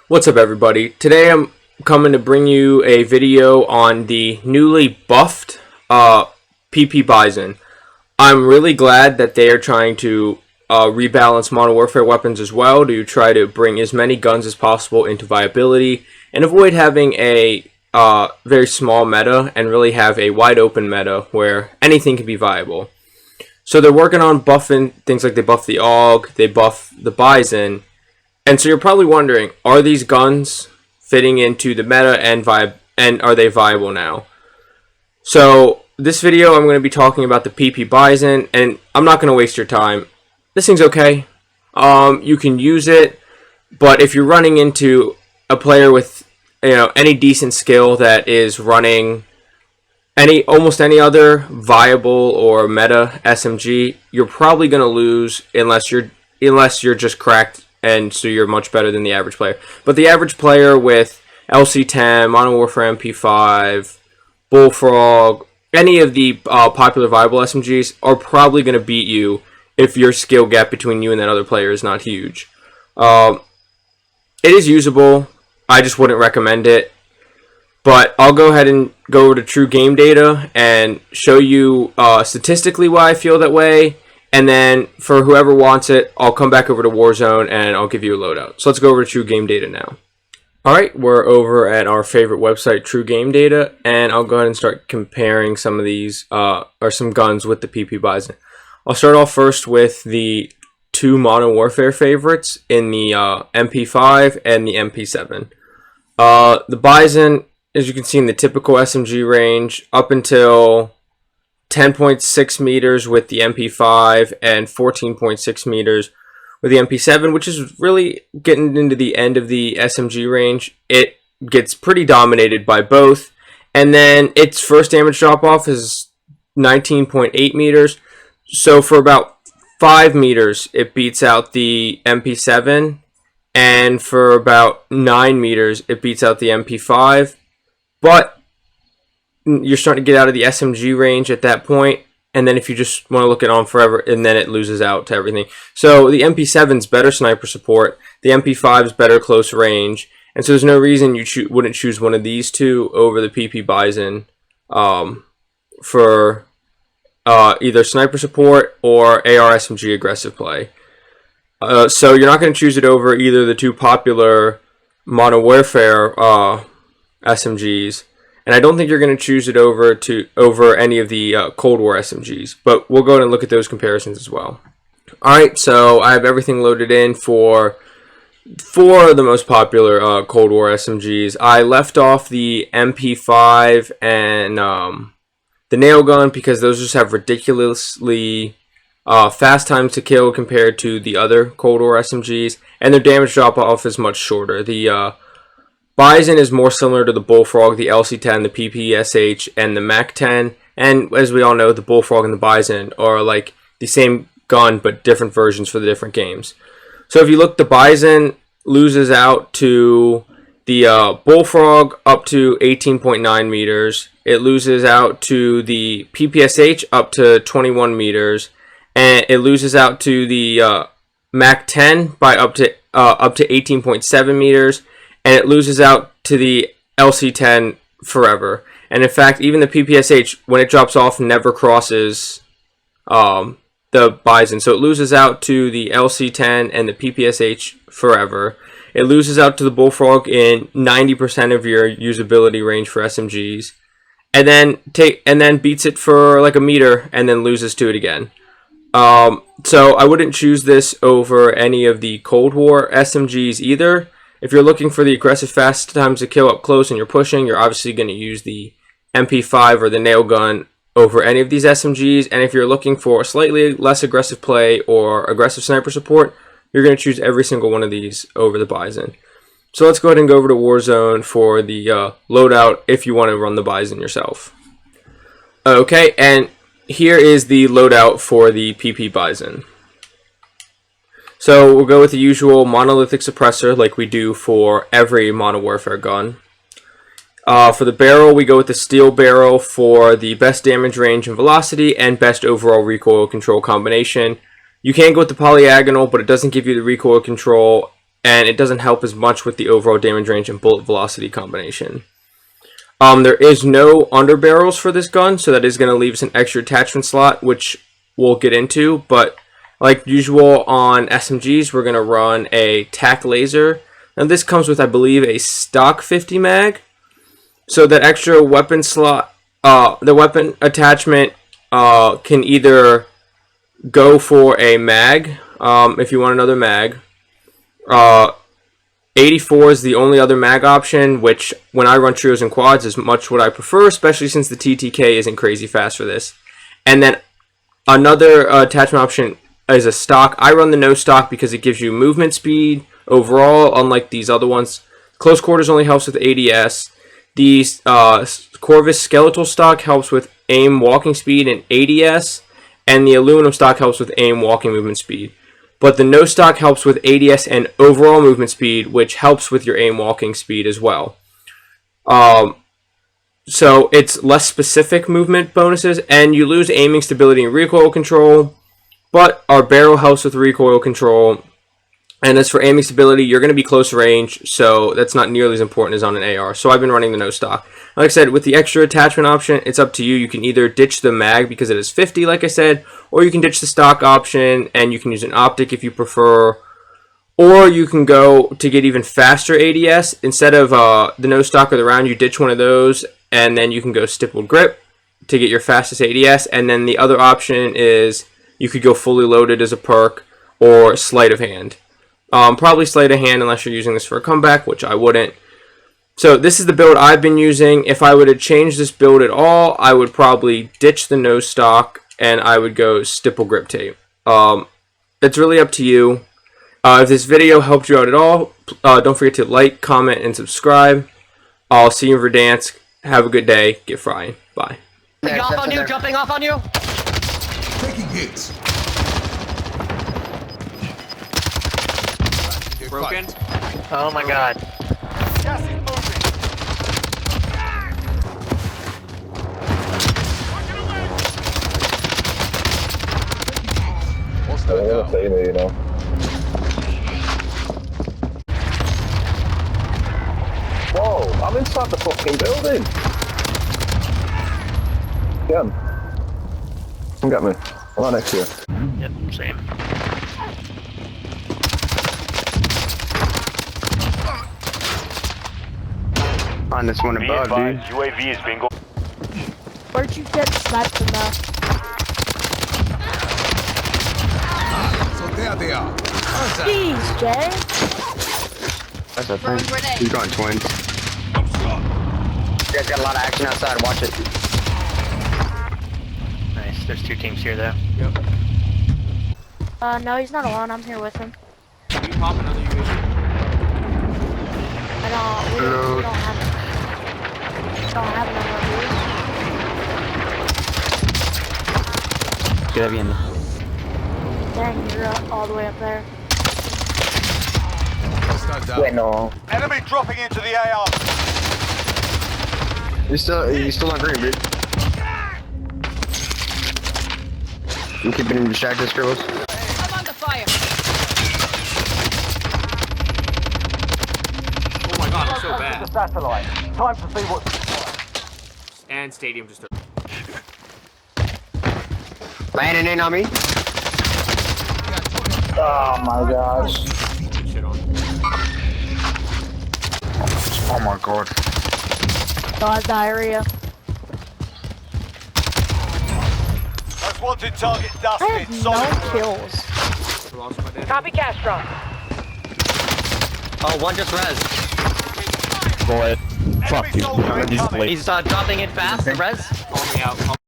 What's up, everybody? Today I'm coming to bring you a video on the newly buffed PP Bison. I'm really glad that they are trying to rebalance Modern Warfare weapons as well to try to bring as many guns as possible into viability and avoid having a very small meta and really have a wide open meta where anything can be viable. So they're working on buffing things like they buff the AUG, they buff the Bison. And so you're probably wondering, are these guns fitting into the meta and are they viable now? So this video I'm going to be talking about the PP Bison, and I'm not going to waste your time. This thing's okay. You can use it, but if you're running into a player with any decent skill that is running almost any other viable or meta SMG, you're probably going to lose unless you're just cracked. And so you're much better than the average player. But the average player with LC10, Modern Warfare MP5, Bullfrog, any of the popular viable SMGs are probably going to beat you if your skill gap between you and that other player is not huge. It is usable. I just wouldn't recommend it. But I'll go ahead and go over to true game data and show you statistically why I feel that way. And then, for whoever wants it, I'll come back over to Warzone and I'll give you a loadout. So let's go over to True Game Data now. Alright, we're over at our favorite website, True Game Data, and I'll go ahead and start comparing some of these, or some guns with the PP Bison. I'll start off first with the two Modern Warfare favorites in the MP5 and the MP7. The Bison, as you can see in the typical SMG range, up until 10.6 meters with the MP5 and 14.6 meters with the MP7, which is really getting into the end of the SMG range. It gets pretty dominated by both. And then its first damage drop-off is 19.8 meters. So for about 5 meters, it beats out the MP7. And for about 9 meters, it beats out the MP5. But you're starting to get out of the SMG range at that point, and then if you just want to look it on forever, and then it loses out to everything. So the MP7's better sniper support, the MP5's better close range, and so there's no reason you wouldn't choose one of these two over the PP Bison for either sniper support or AR SMG aggressive play. So you're not going to choose it over either the two popular Modern Warfare SMGs. And I don't think you're going to choose it over any of the Cold War SMGs. But we'll go ahead and look at those comparisons as well. Alright, so I have everything loaded in for four of the most popular Cold War SMGs. I left off the MP5 and the nail gun because those just have ridiculously fast times to kill compared to the other Cold War SMGs. And their damage drop-off is much shorter. The Bison is more similar to the Bullfrog, the LC10, the PPSH, and the MAC-10. And as we all know, the Bullfrog and the Bison are like the same gun, but different versions for the different games. So if you look, the Bison loses out to the Bullfrog up to 18.9 meters. It loses out to the PPSH up to 21 meters. And it loses out to the MAC-10 by up to 18.7 meters. And it loses out to the LC10 forever. And in fact, even the PPSH, when it drops off, never crosses the Bison. So it loses out to the LC10 and the PPSH forever. It loses out to the Bullfrog in 90% of your usability range for SMGs. And then beats it for like a meter and then loses to it again. So I wouldn't choose this over any of the Cold War SMGs either. If you're looking for the aggressive fast times to kill up close and you're pushing, you're obviously going to use the MP5 or the nail gun over any of these SMGs. And if you're looking for slightly less aggressive play or aggressive sniper support, you're going to choose every single one of these over the Bison. So let's go ahead and go over to Warzone for the loadout if you want to run the Bison yourself. Okay, and here is the loadout for the PP Bison. So we'll go with the usual monolithic suppressor like we do for every Modern Warfare gun. For the barrel, we go with the steel barrel for the best damage range and velocity and best overall recoil control combination. You can go with the polyagonal, but it doesn't give you the recoil control and it doesn't help as much with the overall damage range and bullet velocity combination. There is no underbarrels for this gun, so that is going to leave us an extra attachment slot, which we'll get into, but like usual on SMGs, we're going to run a tac laser. Now this comes with, I believe, a stock 50 mag, so that extra weapon slot, the weapon attachment can either go for a mag, if you want another mag. 84 is the only other mag option, which when I run trios and quads is much what I prefer, especially since the TTK isn't crazy fast for this. And then another attachment option is a stock. I run the no stock because it gives you movement speed overall, unlike these other ones. Close quarters only helps with ADS. The CODWZ skeletal stock helps with aim, walking speed, and ADS, and the aluminum stock helps with aim, walking, movement speed. But the no stock helps with ADS and overall movement speed, which helps with your aim, walking speed as well. So it's less specific movement bonuses, and you lose aiming, stability, and recoil control, but our barrel helps with recoil control. And as for aiming stability, you're going to be close range, so that's not nearly as important as on an AR. So I've been running the no stock. Like I said, with the extra attachment option, it's up to you. You can either ditch the mag because it is 50, like I said, or you can ditch the stock option and you can use an optic if you prefer. Or you can go to get even faster ADS. Instead of the no stock or the round, you ditch one of those, and then you can go stippled grip to get your fastest ADS. And then the other option is you could go fully loaded as a perk or sleight of hand. Probably sleight of hand unless you're using this for a comeback, which I wouldn't. So this is the build I've been using. If I were to change this build at all, I would probably ditch the no stock and I would go stipple grip tape. It's really up to you. If this video helped you out at all, don't forget to like, comment, and subscribe. I'll see you in Verdansk. Have a good day. Get frying. Bye. Jumping off on you, jumping off on you. Taking hits. Broken. Oh my god. Gas is moving. What's that now? You know. Whoa, I'm inside the fucking building. Get him. Come get me. I'm right next to you. Yep, same. On this one above, dude. UAV is bingo. Where'd you get sniped from that? So there they are. Jeez, Jay. That's a thing. He's going twins. You guys got a lot of action outside, watch it. Nice, there's two teams here though. Yep. No, he's not alone. I'm here with him. Can you pop another UAV? We don't have it. Don't have it on Get in. Dang, you're all the way up there. Hostile down. no. Enemy dropping into the AR. He's still on green, dude. You keeping distracted, Scribbles? I'm under fire. Oh my god, I'm so The bad. satellite. Time to see what's. And stadium just... Landing in on me. Oh my gosh. Shit on. Oh my god. God, diarrhea. Most wanted target I dusted. have Solid. no kills. Copy Castro. Oh, one just res. Enemy soldier incoming. He's dropping it fast, res. Call me out.